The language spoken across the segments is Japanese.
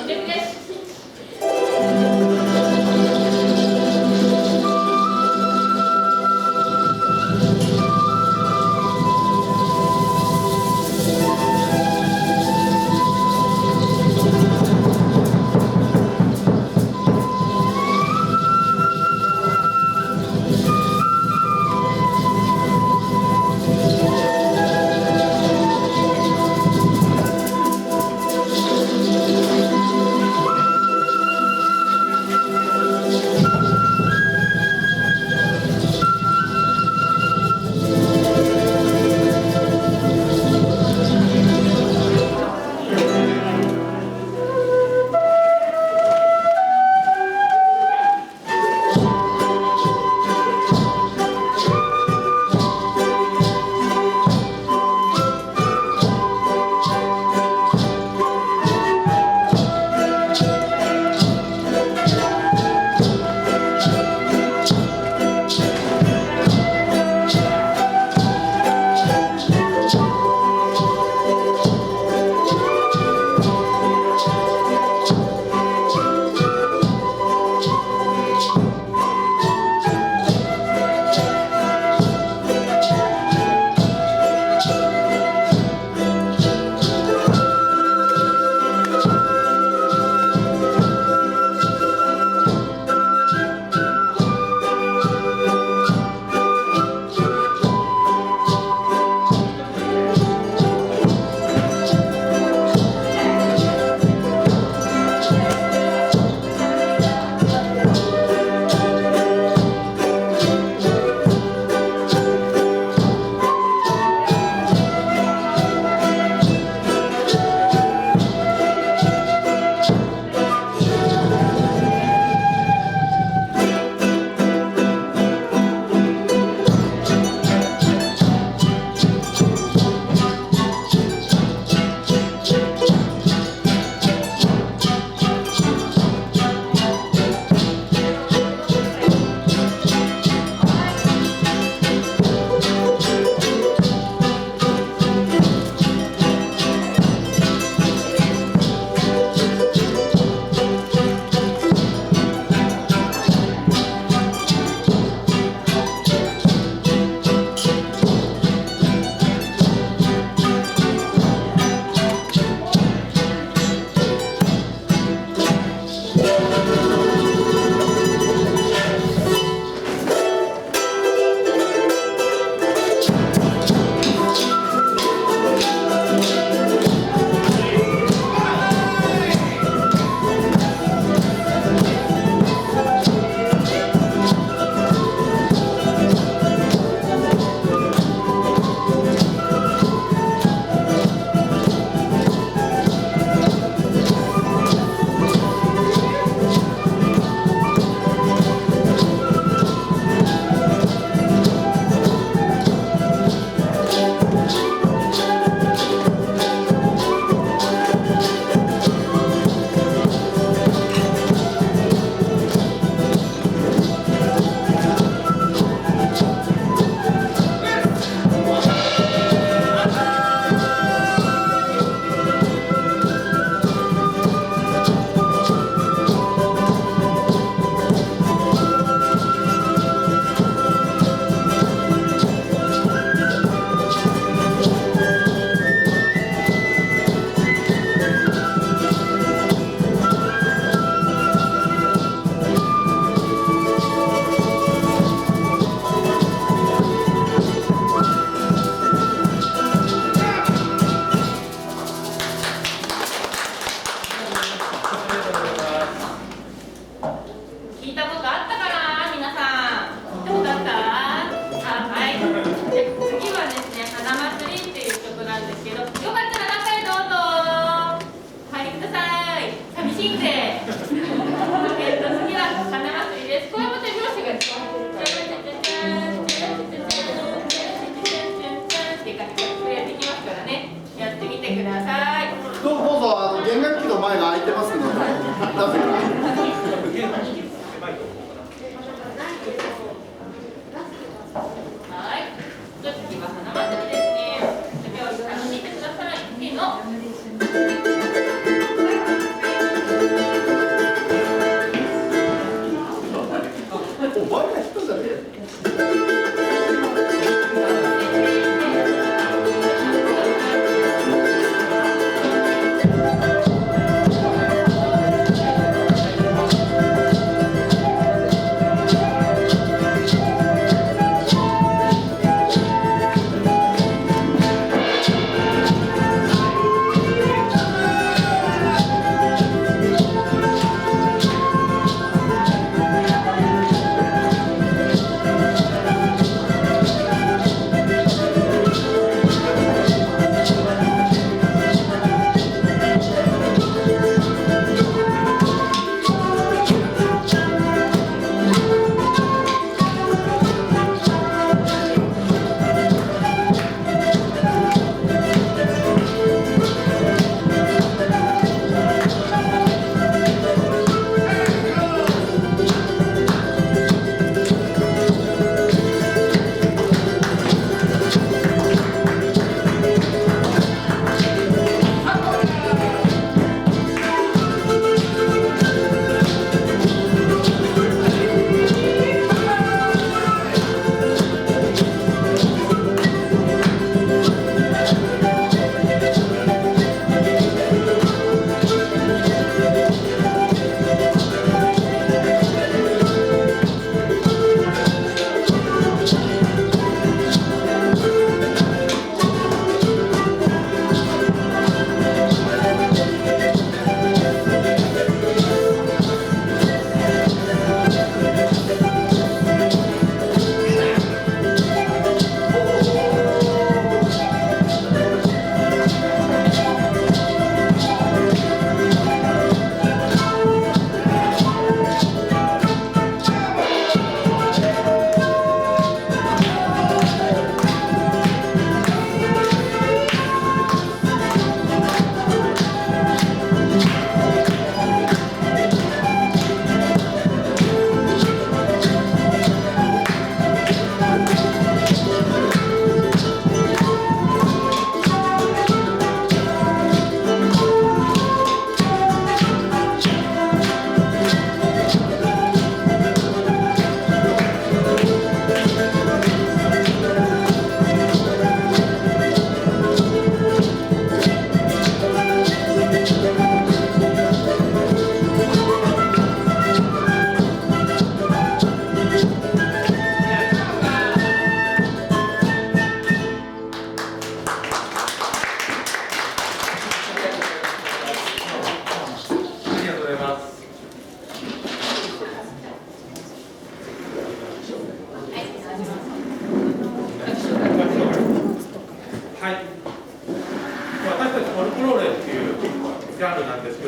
「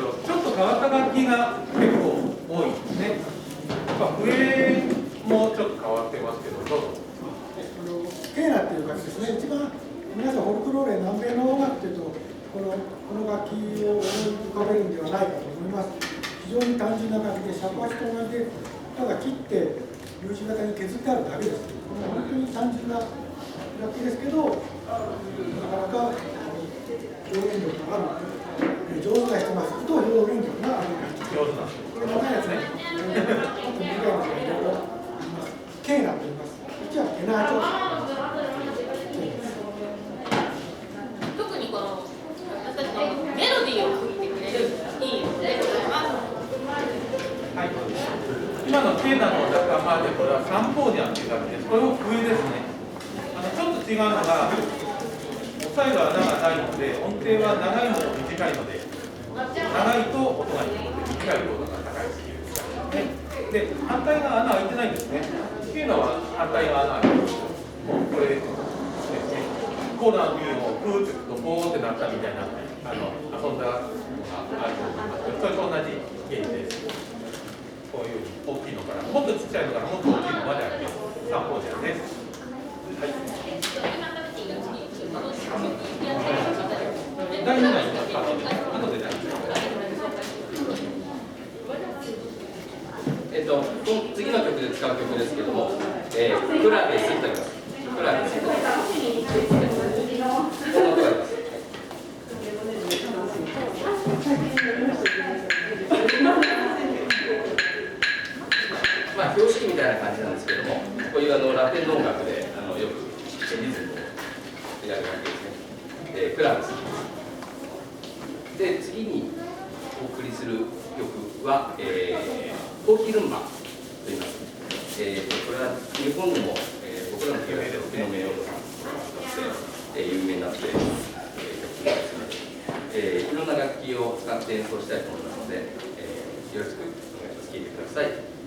ちょっと変わった楽器が結構多いですね。笛もちょっと変わってますけど、どうぞ。ケーナっていう楽器ですね。一番皆さんフォルクローレ南米の音楽というとこの楽器を思い浮かべるんではないかと思います。非常に単純な楽器で尺八と同じでただ切って U 字型に削ってあるだけです。本当に単純な楽器ですけど、なかなか表現力がある、上手な人が弾くと表現力がある楽器。上手なんです。これ長いやつね。あと短いのがいろいろあります。ケーナと言います。こっちはテナー調子。特にこの私たちのメロディーを吹いてくれるいい音でございます。はい。今のケーナの仲間でこれはサンポーディアンという楽器です。これも笛ですね。ちょっと違うのが押さえる穴がないので音程は長いのと短いので長いと音が低くて短いと音が高いっていう感じで、反対が穴開いてないんですね。ケーナは反対が穴開いてます。もうこれですね。コーナーのビューをグーって吹くとボーってなったみたいな遊んだのがあると思いますけど、それと同じ原理です。こういう大きいのからもっとちっちゃいのからもっと大きいのまであります。サンポーディアンです。はい。大丈夫ですか？後で大丈夫です。次の曲で使う曲ですけども、クラベスと言います。クラベス。こんな音があります。まあ標識みたいな感じなんですけども、こういうラテンの音楽でよくリズムをやるわけですね。クラベス。で次にお送りする曲は、コーヒールンバと言います。これは日本でも、僕らの有名ですね、名誉として有名になっている曲ですね。いろんな楽器を使って演奏したいと思いますので、よろしくお願いします。聴いてください。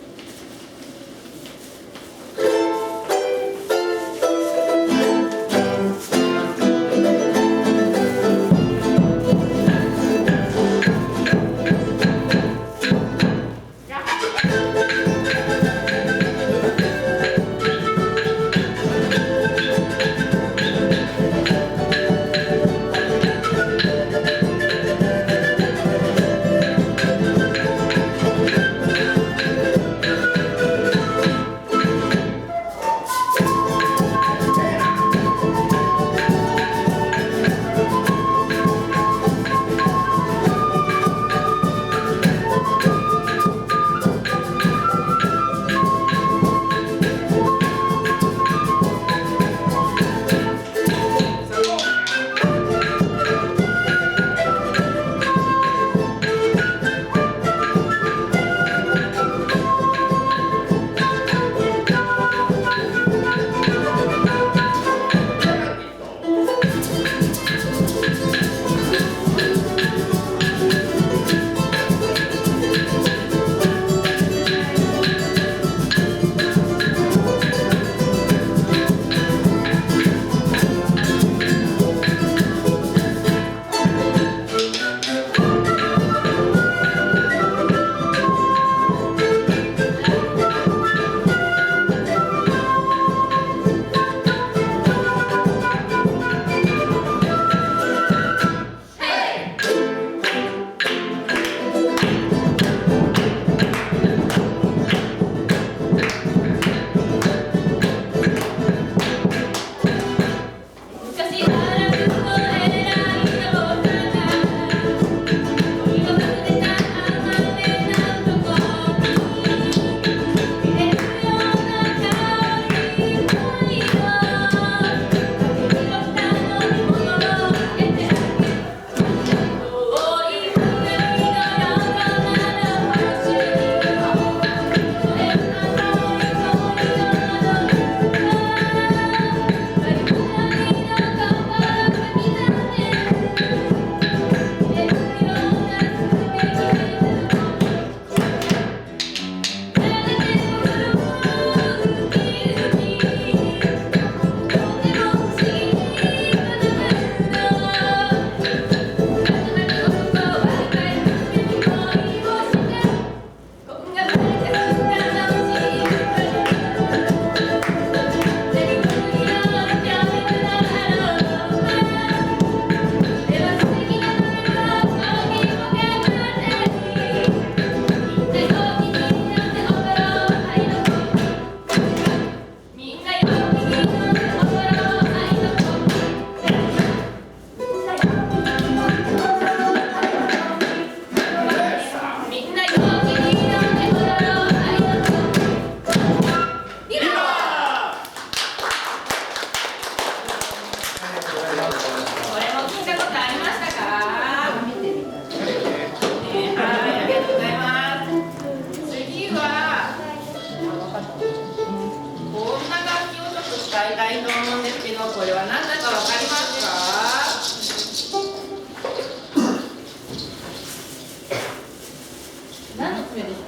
すめです。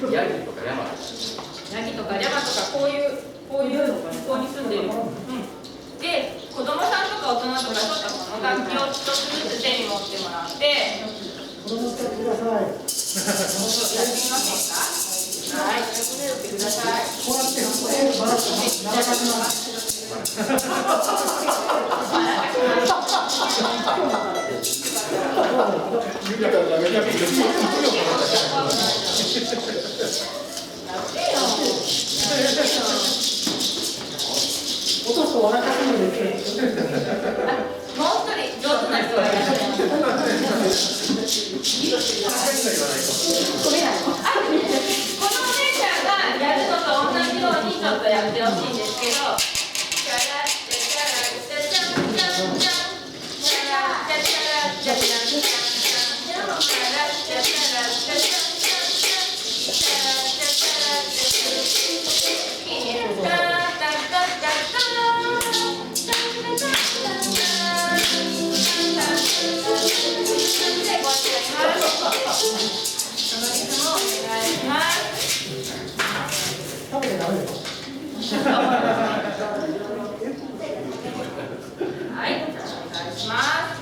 ヤギとか山とか。ヤギとかリャマとかこういうここに住んでる。で、子供さんとか大人とかちょっとこの楽器を一つずつ手に持ってもらって、子供使ってください。やってみませんか？はい、やってください。こうやってバラして長かくなる。落とすと笑かすので。もう一人上手な人がいらっしゃいます。このお姉ちゃんがやるのと同じようにちょっとやってほしいんですけど、食べてダメです。はい、お願いします。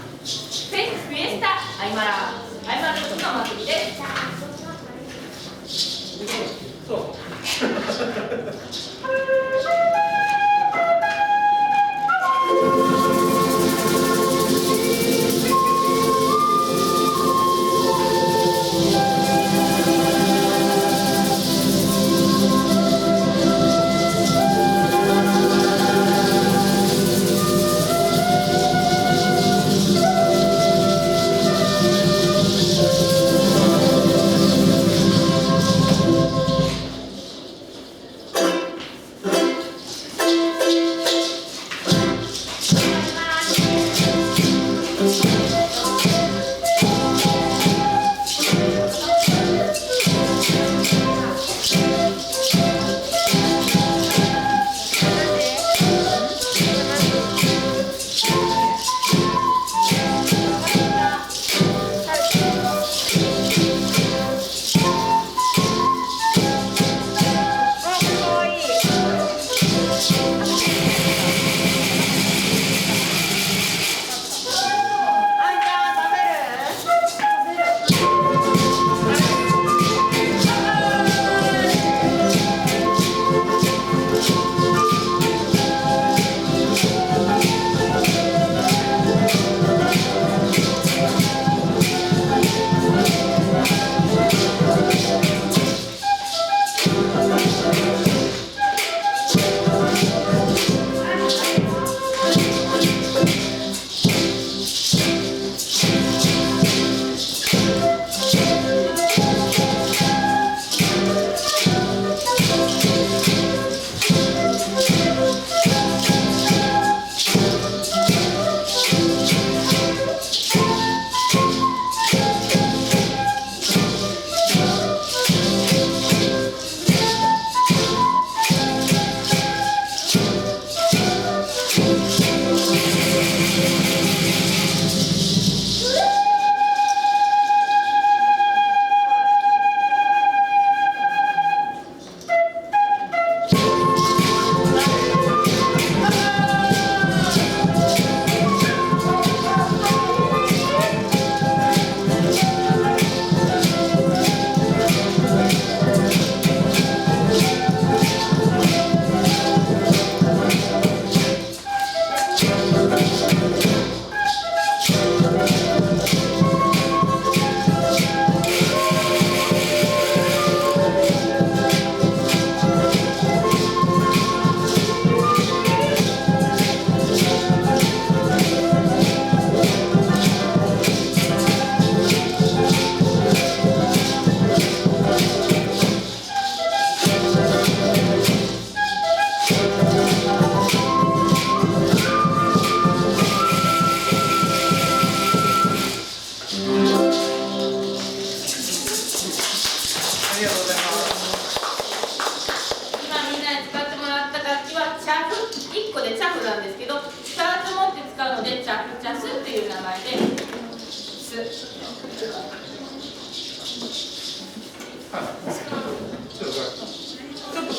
フィエスタアイマラルの祭りです。そう。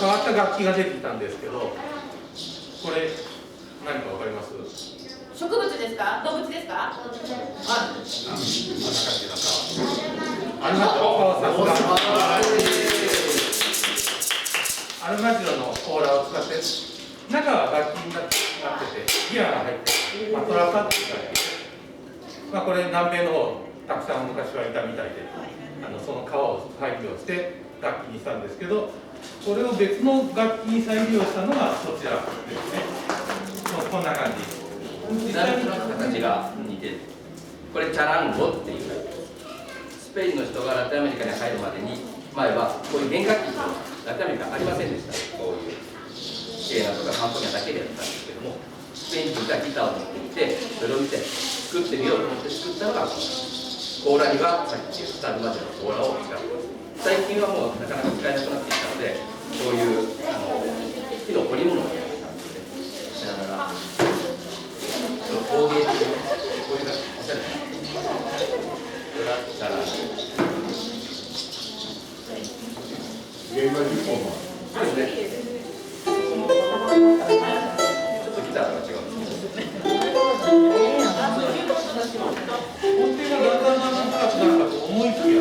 変わった楽器が出てきたんですけど、これ何かわかります？植物ですか？動物ですか？あんな感じだった。アルマジロ、さすが。アルマジロの甲羅を使って、中は楽器になってて、ギアが入って、トラサって言われて、これ南米の方たくさん昔はいたみたいで、その皮を再利用して楽器にしたんですけど、これを別の楽器に再利用したのがそちらですね。こんな感じ。なんとなく形が似てる。これチャランゴっていうスペインの人がラテンアメリカに入るまでに前はこういう弦楽器とラテンアメリカありませんでした。こういうシエナとかカンポニアだけでやったんですけども、スペイン人がギターを持ってきてそれを見て作ってみようと思って作ったのがこの甲羅にはさっき言ったアルマジロの甲羅を使ってます。最近はもうなかなか使えなくなってきたので、こういう木の彫り物をやってたんですね。だから工芸的なこういう感じおしゃれなこれがチャランゲームは10本はそうですね。ちょっとギターとは違うんですけど。音程がだんだん高くなったと思いきや、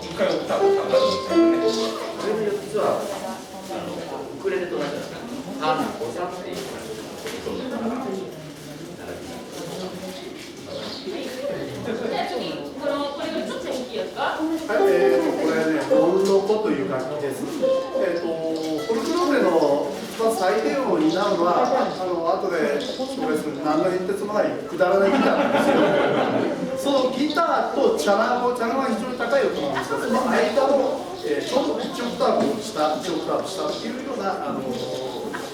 一回オクターブ下がるんですよね。これの4つはウクレレと同じなんですか。タン、ボサっていう感じで、そうですね。じゃあ次、これよりちょっと大きいやつか？はい、これね、ロンロコという楽器です。フォルクローレの最低を担うのは、後で紹介する何の変哲もないくだらないギターなんですよ。そのギターとチャランは非常に高い音なんですけど、その間を、ちょっと1オクターブ下、1オクターブ下というような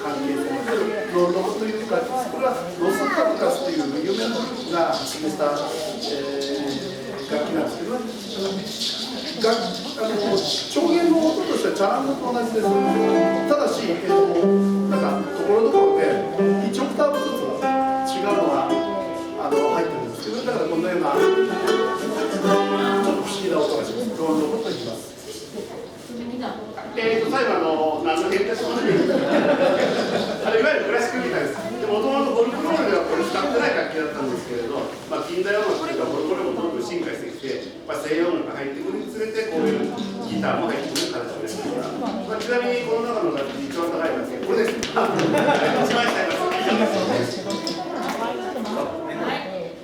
関係性のあるロンロコという楽器です。これはロスカルカスという有名なグループが示した、楽器なんですけど、調弦の音としてはチャランゴと同じです。ただし、なんかところどころで1オクターブずつ違うのが入ってるんですけど、だからこのようなちょっと不思議な音がします。ロンロコと言います。最後何の変哲もないいわゆるクラシックギターです。もともとフォルクローレではこれ使ってない楽器だったんですけれど、近代音楽というかフォルクローレもどんどん進化してきて、西洋音楽が入ってくるにつれてこういうギターも入ってくる形です。ちなみにこの中の楽器一番高い楽器これです。一番下が以上です。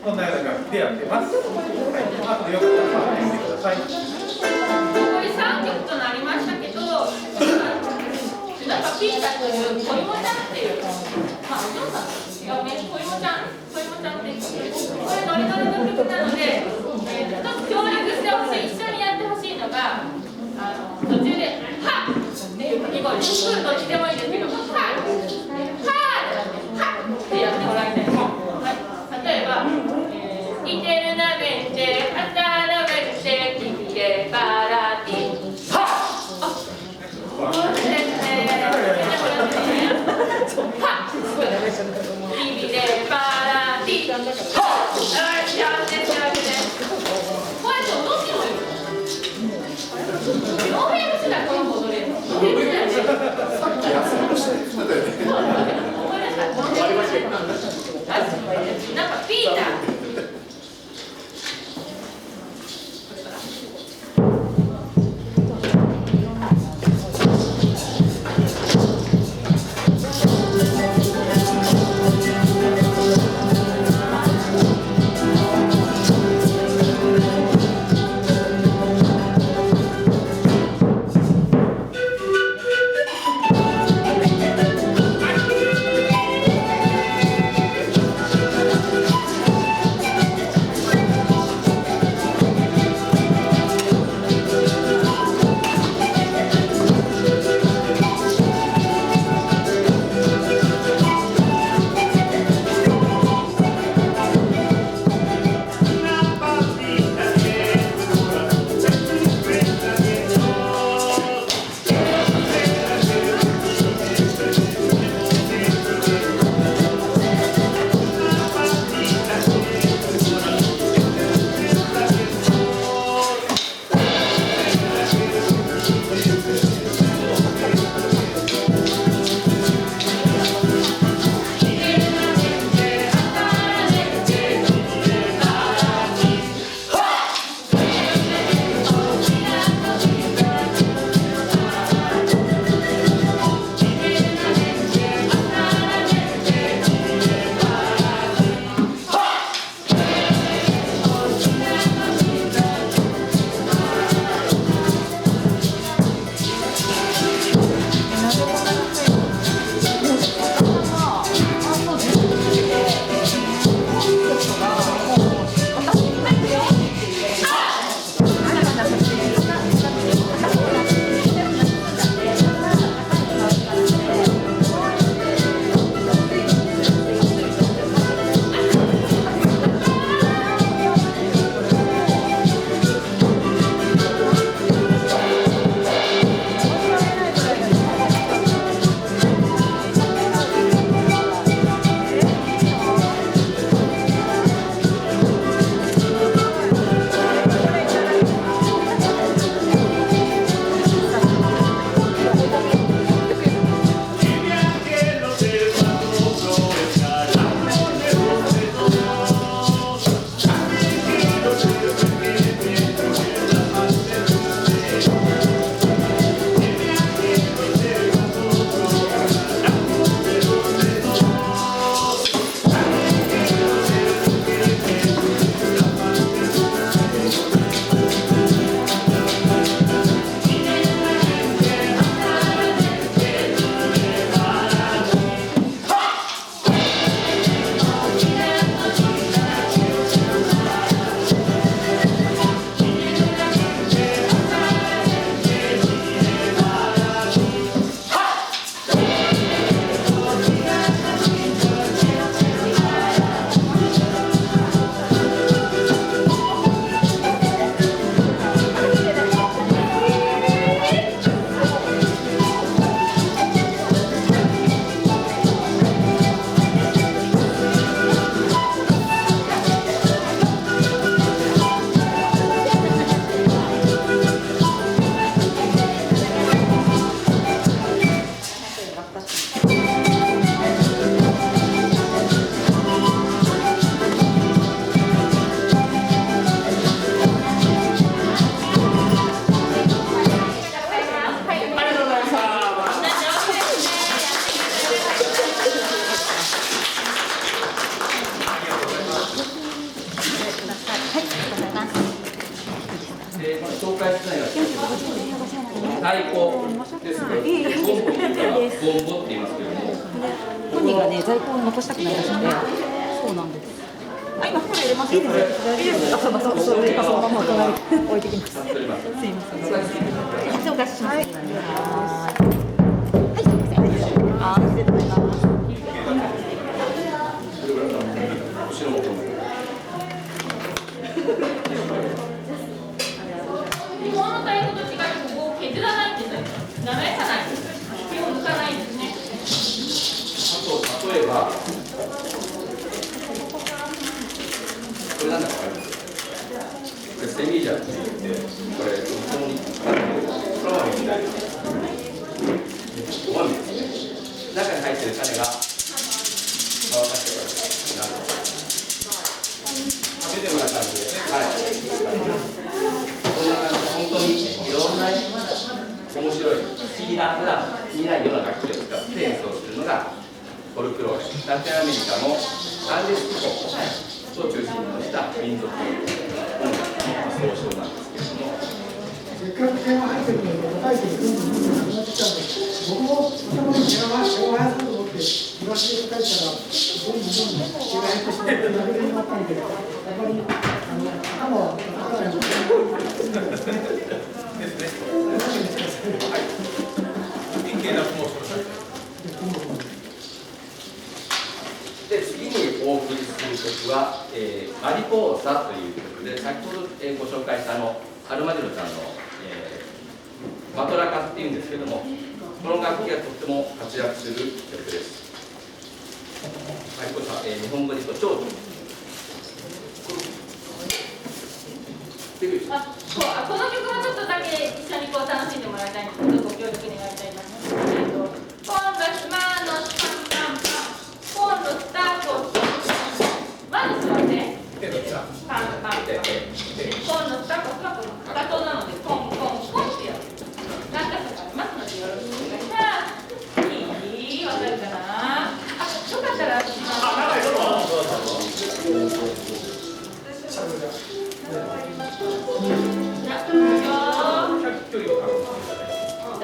こんなような楽器でやってます。あとよかったら触ってみてください。これ3曲となりましたけど、なんかピータという小芋ちゃんっていう、お嬢さん違うね、小芋ちゃんっていう、これノリノリの曲なので、ちょっと協力してほしい、一緒にやってほしいのが、途中で「はっ!」っていう掛け声で、どっちでもいいですけど、はっ!はっ!ってやってもらいたいです。例えば、イテルナベンテ、アタラベンテ、キビレバラティ、はっ!ビビレバラティはっ!こうやって踊ってもいい。ノーフェイクしたらこの子踊れるの。ノーフェイクしたらね。で紹介してないのは太鼓ですけど、ゴンボっていうからゴンボって言いますけども、本人がね、在庫を残したくないらしくて、そうなんです。あ、今袋入れます。いいですよ。いいですよ。あ、そうそのままお隣置いてきます。すいません。お貸しします。はい、すいません。あ、ありがとうございます。後ろもこう日本の太鼓と違ってここを削らないんですよ。滑らかないんです。手を抜かないんですね。あと例えばこれなんだかわかります？これセミージャーって言って、これここにフラワーみたいなお豆ですね。中に入ってる種が乾かしてください。こんな感じですね。はい。こんな感じで本当にいろんな面白い不思議な普段見ないような楽器を使って演奏するのがフォルクローレ。ラテンアメリカのアンデス地方を中心とした民族音楽の総称なんですけれども。せっかく電話入ってるのに若い人にどんどんなくなってきたんで、僕も頭に電話やそうと思って東で書いたらどんどん電話入ってしまってやめれなかったんで、やっぱり頭は叩かないのですね。はい。典型なモーションです。で次にお送りする曲は、マリポーサという曲で、先ほど、ご紹介したアルマジロちゃんの、マトラカっていうんですけども、この楽器がとっても活躍する曲です。マリポーサ、日本語で言うと蝶々。この曲はちょっとだけ一緒にこう楽しんでもらいたいんですけど、ご協力願いたいと思います。コンロスマノスパンパンパン、コンロスタートマノスはね、パンパンパン、コンロスタートはガトなのでコンコンコンってやる。何か所かありますのでよろしくお願いします。いい？わかるかな？あ、よかったら距離を確保して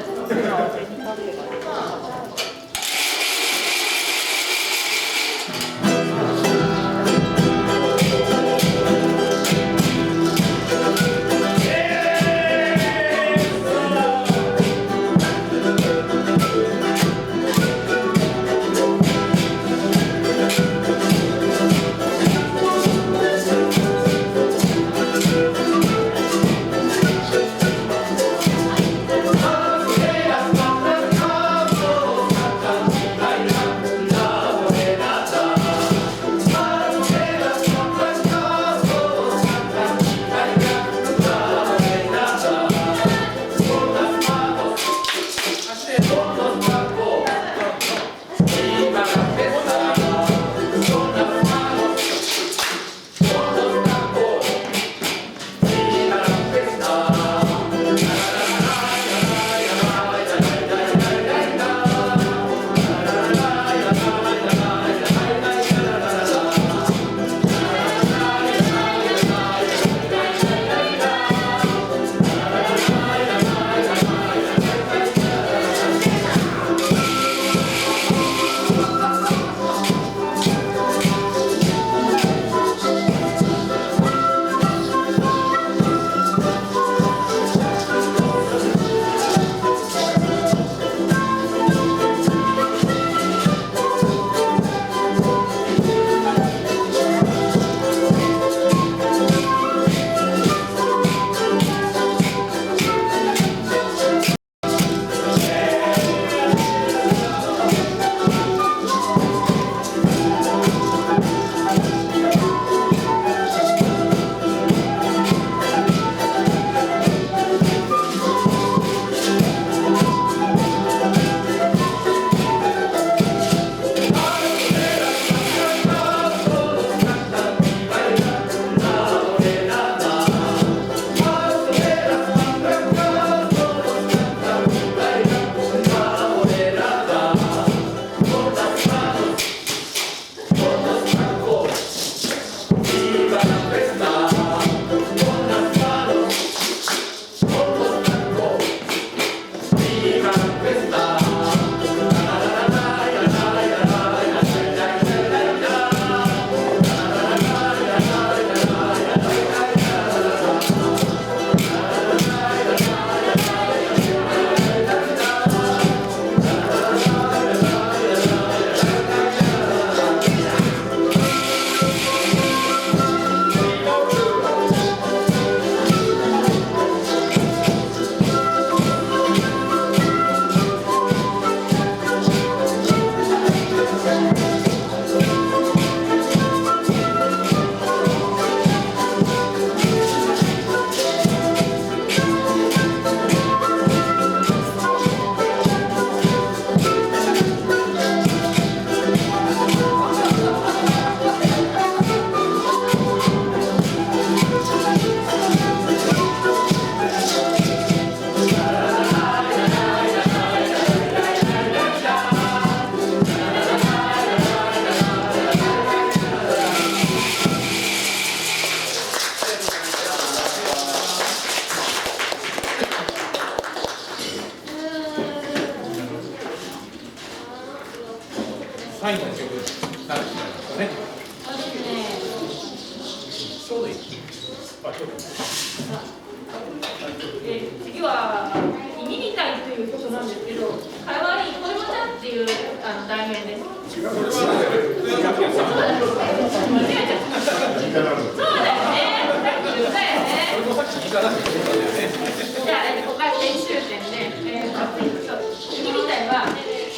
サインの曲になってしまいますよね。そうですね。ちょうどいい。あ、ちょうどいい。次は「耳みたい」という曲なんですけど、かわいい子芋ちゃんっていう題名です。これは豊崎さん。間違えちゃった。そうだよね。さっき言ったよね。これもさっき言い方だけどね。じゃあ、ここが編集点で、耳みたいは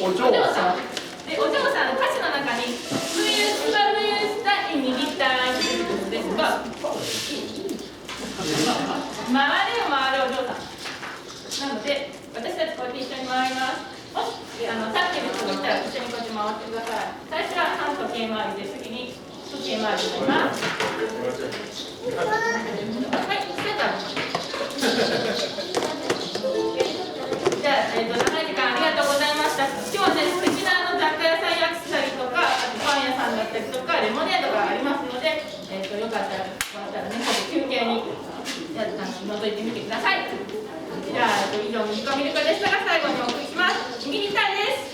お嬢さん。で、お嬢さん、歌詞の中に「冬したい耳みたい」って言うんですが、回れよ回れお嬢さん。なので、私たちこうやって一緒に回ります。もし、立ってる人がいたら一緒にこうやって回ってください。最初は半時計回りで、次に時計回りになります。はい、センター。じゃあ、長い時間ありがとうございました。今日はね、素敵な雑貨屋さんやアクセサリーとか、あとパン屋さんだったりとか、レモネードがありますので、よかったら、ね、休憩に覗いてみてください。じゃあ、以上、ミルコでしたが、最後にお送りします。右にたいです。